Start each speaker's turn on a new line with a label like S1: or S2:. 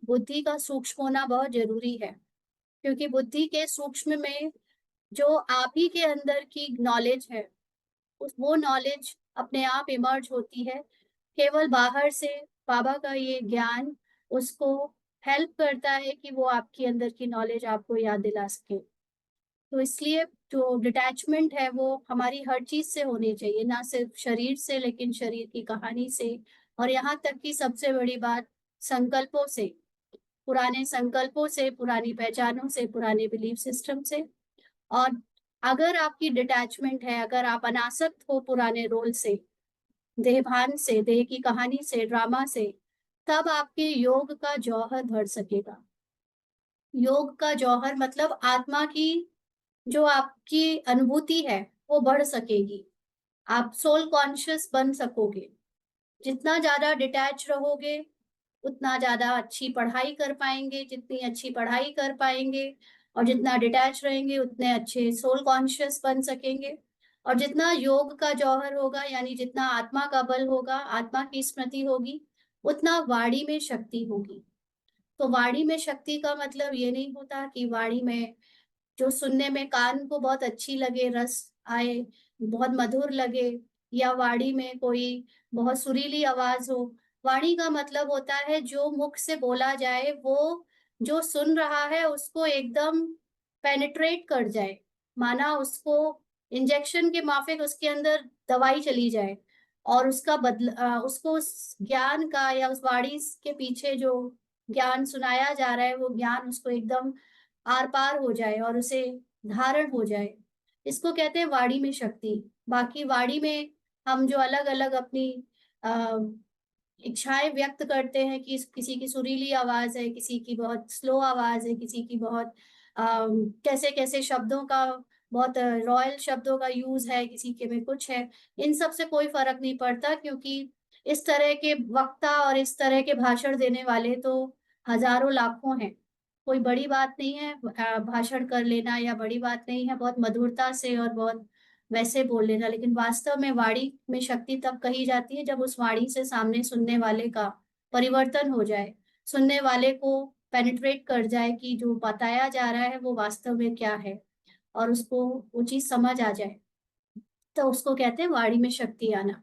S1: बुद्धि का सूक्ष्म होना बहुत जरूरी है, क्योंकि बुद्धि के सूक्ष्म में जो आप ही के अंदर की नॉलेज है, उस वो नॉलेज अपने आप इमर्ज होती है। केवल बाहर से बाबा का ये ज्ञान उसको हेल्प करता है कि वो आपके अंदर की नॉलेज आपको याद दिला सके। तो इसलिए जो डिटैचमेंट है वो हमारी हर चीज से होनी चाहिए, ना सिर्फ शरीर से लेकिन शरीर की कहानी से, और यहाँ तक कि सबसे बड़ी बात संकल्पों से, पुराने संकल्पों से, पुरानी पहचानों से, पुराने बिलीफ सिस्टम से। और अगर आपकी डिटैचमेंट है, अगर आप अनासक्त हो पुराने रोल से, देहभान से, देह की कहानी से, ड्रामा से, तब आपके योग का जौहर भर सकेगा। योग का जौहर मतलब आत्मा की जो आपकी अनुभूति है वो बढ़ सकेगी। आप सोल कॉन्शियस बन सकोगे। जितना ज्यादा डिटैच रहोगे उतना ज्यादा अच्छी पढ़ाई कर पाएंगे, जितनी अच्छी पढ़ाई कर पाएंगे और जितना डिटैच रहेंगे उतने अच्छे सोल कॉन्शियस बन सकेंगे। और जितना योग का जौहर होगा, यानी जितना आत्मा का बल होगा, आत्मा की स्मृति होगी, उतना वाणी में शक्ति होगी। तो वाणी में शक्ति का मतलब ये नहीं होता कि वाणी में जो सुनने में कान को बहुत अच्छी लगे, रस आए, बहुत मधुर लगे, या वाणी में कोई बहुत सुरीली आवाज हो। वाणी का मतलब होता है जो मुख से बोला जाए वो जो सुन रहा है उसको एकदम पेनिट्रेट कर जाए, माना उसको इंजेक्शन के माफिक उसके अंदर दवाई चली जाए, और उसका उसको उस ज्ञान का या उस वाणी के पीछे जो ज्ञान सुनाया जा रहा है वो ज्ञान उसको एकदम आर पार हो जाए और उसे धारण हो जाए। इसको कहते हैं वाणी में शक्ति। बाकी वाणी में हम जो अलग अलग अपनी अ, इच्छाएं व्यक्त करते हैं कि किसी की सुरीली आवाज है, किसी की बहुत स्लो आवाज है, किसी की बहुत कैसे कैसे शब्दों का, बहुत रॉयल शब्दों का यूज है, किसी के में कुछ है। इन सब से कोई फर्क नहीं पड़ता, क्योंकि इस तरह के वक्ता और इस तरह के भाषण देने वाले तो हजारों लाखों हैं। कोई बड़ी बात नहीं है भाषण कर लेना, या बड़ी बात नहीं है बहुत मधुरता से और बहुत वैसे बोल लेना। लेकिन वास्तव में वाणी में शक्ति तब कही जाती है जब उस वाणी से सामने सुनने वाले का परिवर्तन हो जाए, सुनने वाले को पेनिट्रेट कर जाए कि जो बताया जा रहा है वो वास्तव में क्या है, और उसको वो चीज समझ आ जाए। तो उसको कहते हैं वाणी में शक्ति आना।